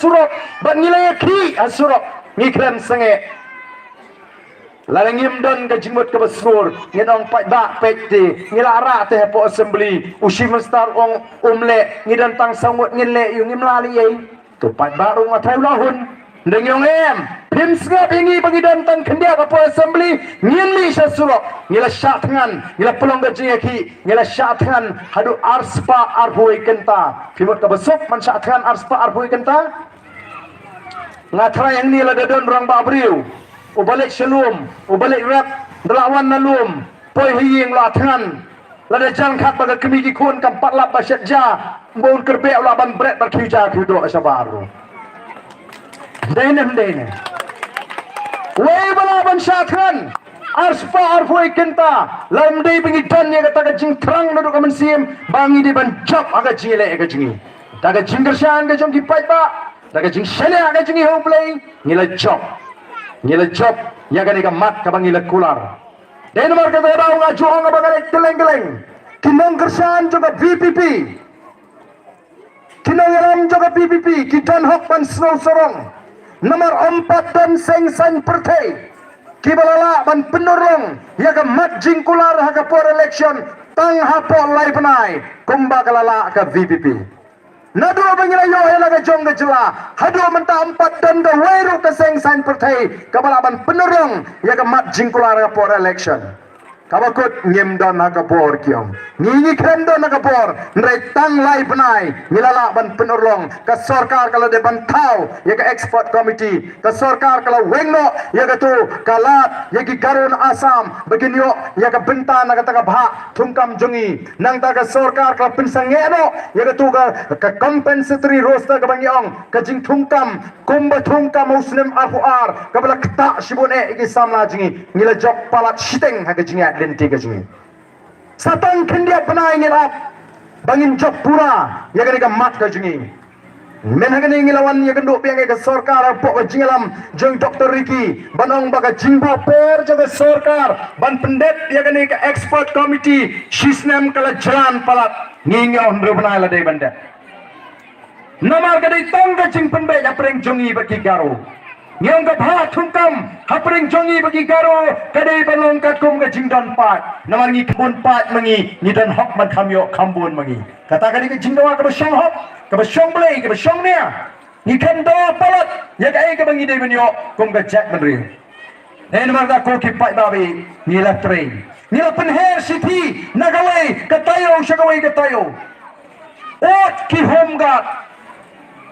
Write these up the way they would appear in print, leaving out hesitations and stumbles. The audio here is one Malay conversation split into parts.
surok ban ngilai ki asurok ngiklem sange larangim don ka jimut ka basur ngidong pai ba pekti ngilara te po assembly usi mestar ong umle ngidan tang sangut ngile yung ngimlali ai tu pai ba rung athai lahun deng yong em pim snga bingi bagi dan tang kendia ka po assembly ngili sa surok ngila sya tangan ngila pelong ka jingeki ngila sya tangan hadu arspa arhui kenta pimut ka basuk man sya tangan arspa arhui kenta ngatra yang ni la dadon rang ba abriu ubalik shalom ubalik rap delawan nalum poi hiying la tangan la da jang khat baga kemi ki kun kam pat lap ba shat ja mbon kerbe la ban bret ba khuja khudo asabaru dene wei bala ban syatran arspa arfoi kenta lam dei bingi dan ya kata ka jing trang nadu ka mensim bangi di ban job aga jile aga jingi daga jinggershan ga jong ki pai ba daga jing shele aga jingi ho play ngila job ya ga mat ka bangi la kular dene mar ka da ba nga jo nga ba keleng kinong gershan juga VPP kinong juga PPP kitan hok ban snow sorong nomor 4 dan seng pertai kibalala ban penurung yaga mat jingkular haga por election tang hapo lai penai kumba kalala ka VPP nadu bangila yo helaga jong gejela hadu menta 4 dan ga weru ka seng pertai kabala ban penurung yaga mat jingkular haga por election kabakut ngem don haga por kiom ngi khem don haga por ndrai tang lai penai ngilala ban penurung ka sarkar kala de ban thau yaga export committee ka sarkar kala wengno yaga tu kalat yagi garun asam beginyo yaga benta naga taga bha thumkam jungi nang taga sarkar kala pinsangeno yaga tu ka compensatory roster ka bangyong ka jing thumkam kumba thumkam muslim afuar kabala kta shibune igi samla jingi ngila jok palat shiteng haga jingi lenti ka jingi satang kendia penai ngirap bangin jok pura yaga niga mat ka jingi men hagani ngilawan ya genduk piang ke sarkar pok jingalam jeng Dr. Ricky banong baga jingba per jaga sarkar ban pendet ya gani ke expert committee sisnem kala jalan palat ngingau ndrubna la dei banda namar kadai tongga jing penbe ya preng jongi bagi garo nyong ka bha thungkam hapring jongi bagi garo kadai balong ka kum ka jingdan pat namar ngi kebun pat mangi ni dan hok man khamyo khambun mangi kata kali ke jingdawa ka syong hok ka syong blai ka syong nia ni kan do palat ya ka ka bangi dei benyo kum ka jack mandri den mar da ko ki pai babi ni la train ni la penher city nagawai ka tayo shagawai ka tayo ot ki homgat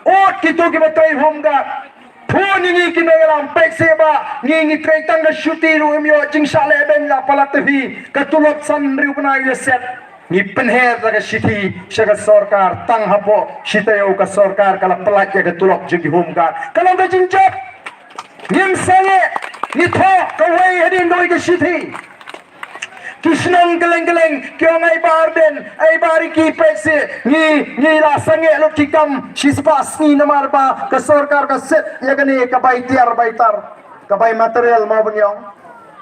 ot ki tu ki batai homgat phone ni kinalam pekseba ngi trei tangga shuti ru myo jingsa leben la palat tv katulok san riu bana yeset ni penher daga city shaga sarkar tang hapo shitayo ka sarkar kala palat ya katulok jigi homgat kalau da jinjak nim sange ni tho kawai hedin doi ka city kisnong geleng kyo ngai barden ai bari ki pekse ni la sange lo kikam shispas ni namar ba ka sarkar ka set ya gani ka bai tiar baitar ka bai material ma banyong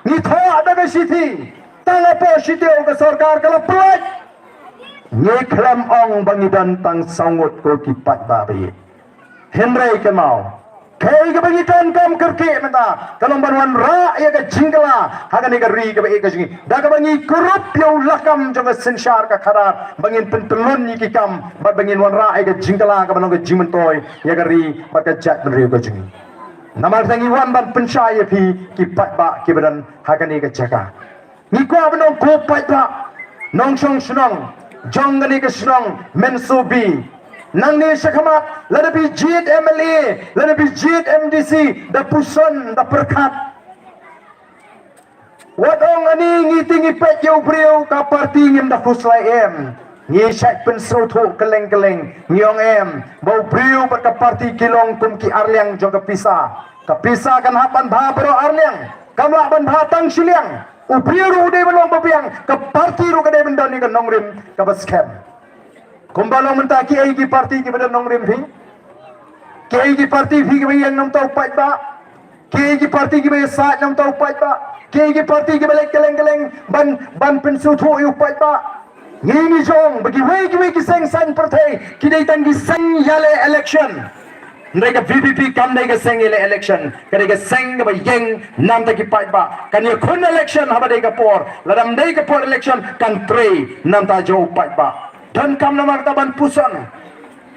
ni tho ada ka sithi tanga po sitio ka sarkar ka plat ni klam ong bangidan tang sangut ko ki pat babi henry ke mau kai ka bangitan kam kerke menta kalong banwan ra ya ka jingla haga ni ka ri ka ba ka jingi da ka bangi korup yo lakam jong sensar ka khara bangin pentulun ni ki kam ba bangin wan ra ka jingla ka banong ka jimentoy ya ka ri ba ka jat ri ka jingi namar tangi wan ban penchaya phi ki pat ba ki badan haga ni ka jaka ni ko banong ko pat ba nong song snong jong ni ka snong mensubi nang ni syakamat lada bi jit MLA lada bi jit MDC da puson da perkat wadong ani ngitingi pet yo breu ka parti ngim da fuslai em ngi syai pensro thu keleng ngiong em bau breu ber ka parti kilong kum ki arliang jo ka pisa kan hapan bha bro arliang kamla ban bha tang siliang ubriu de balong babiang ka parti ru ka de bendani ka nongrim ka baskem kumbalong menta ki ai ki parti ki badan nongrim phi ki ai ki parti phi ki bayang nom tau pai ba ki ai ki parti ki bay sa nom tau pai ba ki ai ki parti ki balek keleng ban pensu thu yu pai ba ngi jong bagi wei ki seng san partai ki dai tan ki seng yale election Mereka VPP kam mereka seng election, mereka seng ke bayeng nam taki pai ba. Kan ye kun election haba mereka por, ladam mereka por election kan three nam ta jauh pai ba. Dan kam namar taban pusan.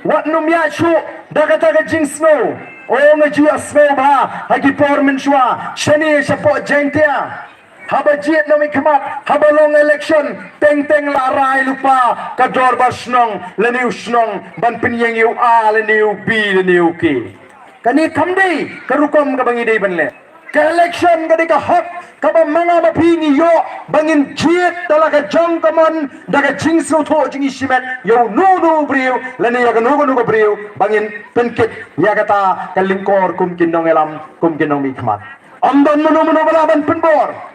Wat numya shu daga daga jing snow. Oh ngejua snow ba, hagi por menshua, shani shapo jentia. Haba jiet nami kemat, haba long election, teng larai lupa, kador basnong, leniu snong, ban penyeng yu A, leniu B, leniu K. Kani kamdi, karukom ka bangi day banle. Ka election kadi ka hak, kaba mga mapingi yo, bangin jiet talaga jong kamon, daga jingsu to jingi shimet, yo nudu briu, leniu ka nugu briu, bangin penkit, yagata kalingkor kum kinong elam, kum kinong mikmat. Amban munu balaban penbor.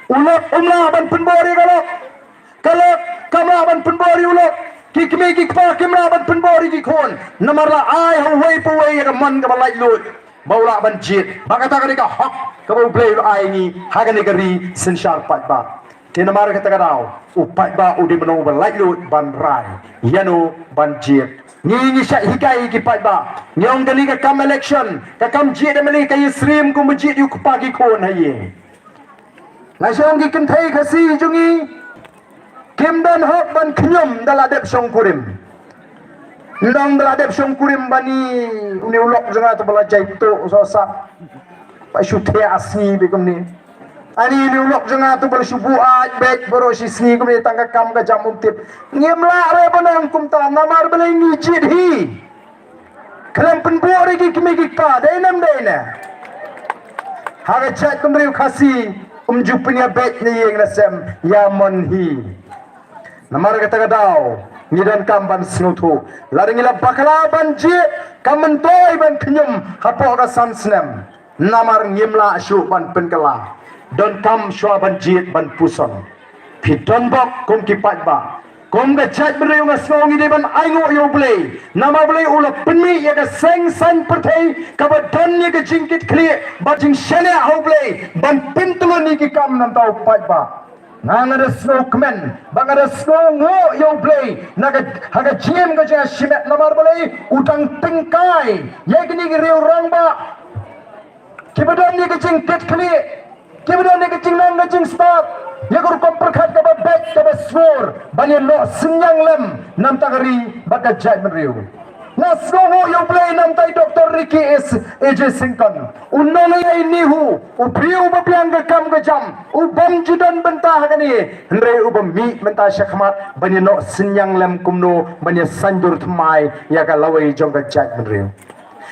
Ulok ban penbori kalau kameraban penbori ulok kikmi kikpa kameraban penbori kikon namarla ai hawai puwai ka man ka balai lut baula ban jit bakata ka ka hak ka bau play ai ni haga ni gari senshar pat ba tinamar ka tagadao upat ba udi mano balai lut ban rai yano ban jit ni sya hikai ki pat ba nyong gani ka kam election ka kam jit mali ka yisrim ku mjit yu kupagi kon haye Nasyong gikintai kasi jungi Kim dan hok ban kenyum daladep syong kurim Ndang daladep syong kurim bani Uni ulok jangan tu bala jaito Sosa Pak syuthi asni bekum ni Ani uni ulok jangan tu bala syubu aj Bek baro sisni kum ni tangga kam ka jam umtip Ngimla re banang kum ta Namar bala ngijid hi Kelam penbuari ki kimi kikpa Dainam daina Haga chat kum riu kasi Umjupunya baik ni yang nasem Yaman hi Namar kata kadau Ngidan kamban senutu Lari ngilap bakala banji Kamantoi ban kenyum Kapok rasan senem Namar ngimla asyuk ban penkala Don kam syua ban jit ban puson Pidon bok kum kipat ba Kum ka jat beri unga semua ngide ban aingo yo boleh Nama boleh ulah penmi ya ka seng san pertai Kabadan ya ka jingkit kli Bajing syane hau boleh Ban pintulun ni ki kam nam tau pat ba Nang ada snow kemen Bang ada snow ngo yo boleh Naga haga jiem ka jaya shimet namar boleh Utang tengkai Ya kini ki riu rang ba Kibadan ni ka jingkit kli Kibadan ni ka jing nang ka jing start Ya guru komperkat ke babek ke basur banyak lo senyang lem nam tagari baga jai meriu na songo yo play nam tai Dr. Ricky S AJ Singkon unole ai nihu upriu babiang ke kam ke jam ubam judan bentah kani hendre ubam mi mentah syakmat banyak lo senyang lem kumno banyak sanjur thmai ya ka lawai jong ke jai meriu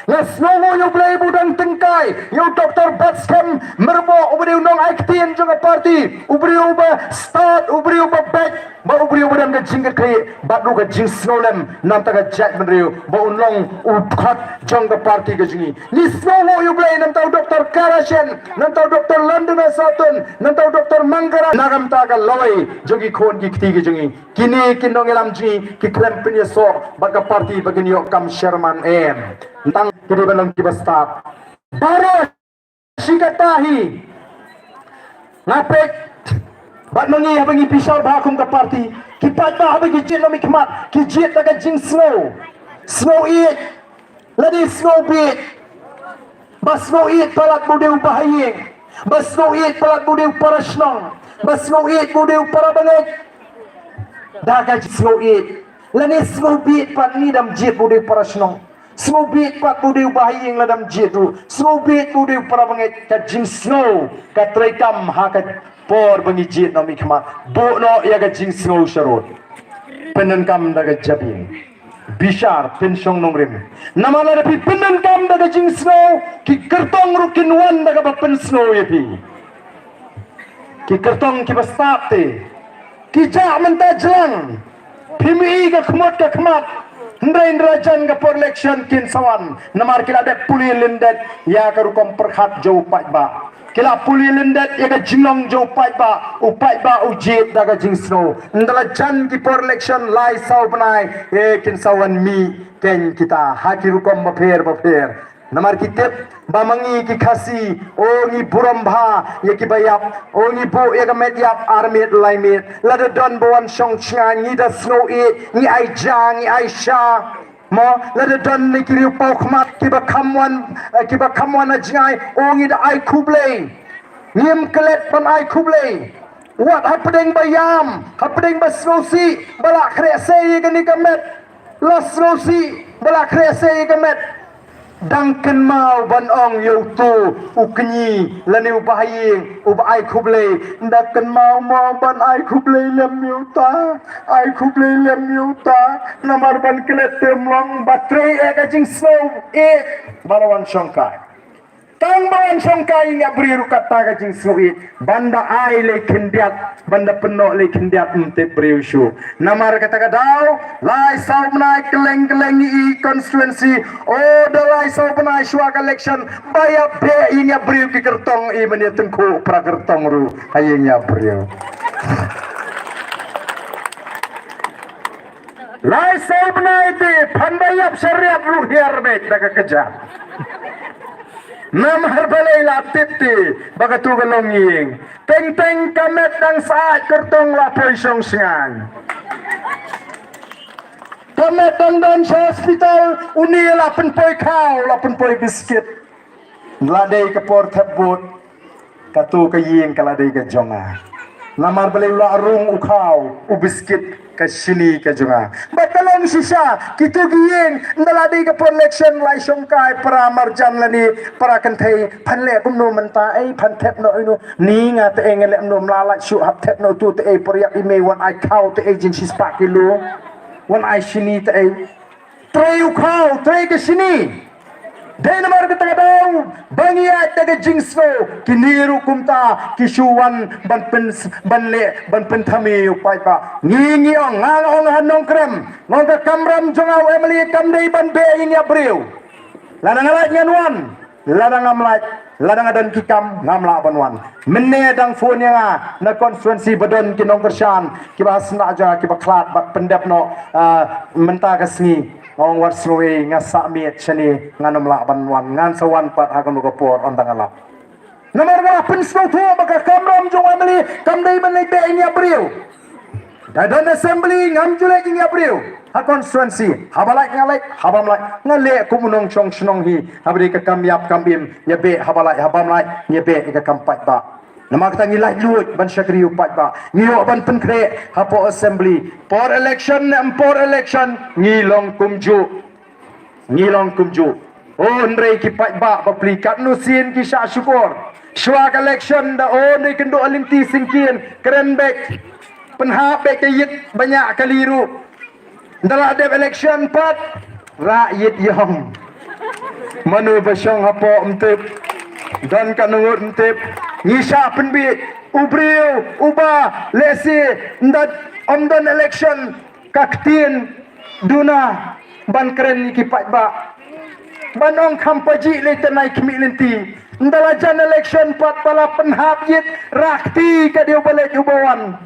Las nongo yo play budang tengkai yo Dr. Batskem merbo ubri nong aktin jonga party ubri uba start ubri uba back ba ubri uba dam ka jingkat kai badu ka jing snolem nam ta ka jack menriu ba unlong ukhat jonga party ka jingi ni nongo yo play nam ta Dr. Karashen nam ta Dr. London Satun nam ta Dr. Mangara nagam ta ka lawai jogi khon ki kti ka jingi kini kinong elam jingi ki klem pinya so ba ka party bagini yo kam Sherman M tentang kiriban kibastat baru sikatahi ngapek bat mangi habangi pisau bakum ka party kipat ba habangi jit nomi kemat kijit daga jing snow eat ladi snow beat bas snow eat palat budeu bahayeng bas snow eat palat budeu parasnong bas snow eat budeu parabanget daga snow eat ladi snow beat pat ni dam jit budeu parasnong Snow beat pat budeu bahayeng ladam jitu Snow beat budeu para banget ka jing snow ka trekam ha ka por bangi jit no mikma bo no ya ka jing snow sharot penen kam daga jabin bishar pensyong nongrim namala rapi penen kam daga jing snow ki kertong rukin wan daga bapen snow yapi ki kertong ki bastate ki ja menta jelang pimi ka khmat Ndra jan ka por election kin sawan namar kila de puli lindet ya ka rukom perkhat jo pat ba kila puli lindet ya ka jinglong jo pat ba upat ba ujit daga jing snow ndra jan ki por election lai saw banai kin sawan mi ken kita haki rukom baper namar kitep bamangi ki khasi o ni burambha ye ki bayap o ni bo ye ka medyap armit laimit lada don boan song chang ni da snow e ni ai jang ni ai sha mo lada don ni kiri pau khmat kiba kamwan ajngai ongi da ai kuble ngim kelet pan ai kuble wat hapdeng bayam hapdeng basrosi bala krese gani gamet lasrosi bala krese gamet dangken mau ban ong yo tu ukni lani ubahing ubai kuble dangken mau ban ai kuble lem yuta ai kuble lem yuta namar ban kelet temlong batre ega jing slow balawan songkai tang bawan songkai nga beri kata ka jing slow banda ai le kendiat banda penok le kendiat ente beriusu namar kata kadau lai sau menai keleng i constituency the lai sau menai suak election baya be inya beriu ki kertong i meni tengku pra kertong ru hayenya beriu lai sau menai di pandayap syariat ru hiar bet daga kejam namar balai latiti bagatu galonging teng kamet dang saat kertong lapoi song sengang kamet dan hospital uni lapen poi kau lapen poi biskit ladai ke port tebut katu ke ying kaladai ke jonga namar balai larung ukau ubiskit ke sini ke jonga batalong sisa kitu giyeng ndaladai ke port election lai songkai para marjan lani para kentai panle kumno menta pantep no ino ni nga te engele no mlalat shu hap tep no tu te poriak ime wan I kau te agency spakilu wan I sini te trei ukau trei ke sini dan namar kita kadau bangiat daga jingslo kiniru kumta kisuan ban pen thami upai pa ngingi ong ngang hanong krem ngong ka kamram jongau emily kamdei ban be ini abreu ladang alat nyanwan ladang amlat ladang adan kikam ngamla banwan menne dang phone nga na konstituensi badon kinong kersan kibas na aja kibaklat bak pendap no menta kasni ngong warsui ngasak miet chani nganom la banwan ngan sawan pat akan gopor ontang alap nomor ga pensno tu baka kamram jong amli kamdei ban be ini abreu dadan assembly ngam julek ini abreu ha konstituensi habalak ngalek habamlak ngale kumunong chong snong hi habri ka kamyap kambim ya be habalak habamlak ya be ka kampat ba nama kita ngilai luit ban syakri upat ba ngio ban penkre hapo assembly por election ngilong kumju onre ki pat ba paplikat nusin ki sya syukur swak election da on kendo alinti singkin krenbek penhape kayit banyak kaliru dalam ada election pat rakyat yang manu basyong hapo mtip dan kanungut mtip ngisa penbit ubriu uba lesi ndat omdan election kaktin duna ban keren ki pat ba banong kampaji le tenai kemilenti ndalajan election pat pala penhabyit rakti ka dia balik ubawan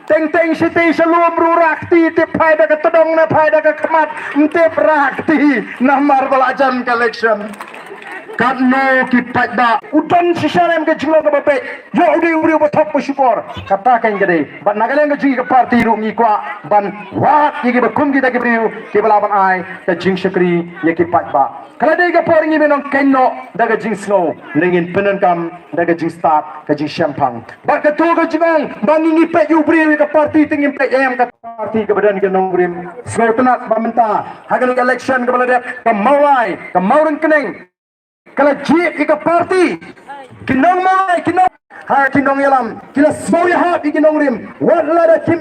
teng siti selum rakti te pada ka todong na pada ka kemat mte rakti namar balajan election kadno ki pada udan sisarem ke jilo ka bape yo uri batok syukur katakan gede ban nagaleng ke jingi ke parti ru ngi kwa ban wat ki bakum kita ke briu ke balaban ai ke jing syakri ye ki pada kala dei ke poringi menong kenno daga jing snow ningin penenkam daga jing start ke jing champang ba ke to ke jingong bangingi pe yu briu ke parti tingin pe em ke parti ke badan ke nongrim snow tenat bamenta hagal election ke balade ke mawai ke mauren keneng kalau jip ika parti kinong mai kinong ha kinong yalam kila semua ya ha kinong rim wat lada kim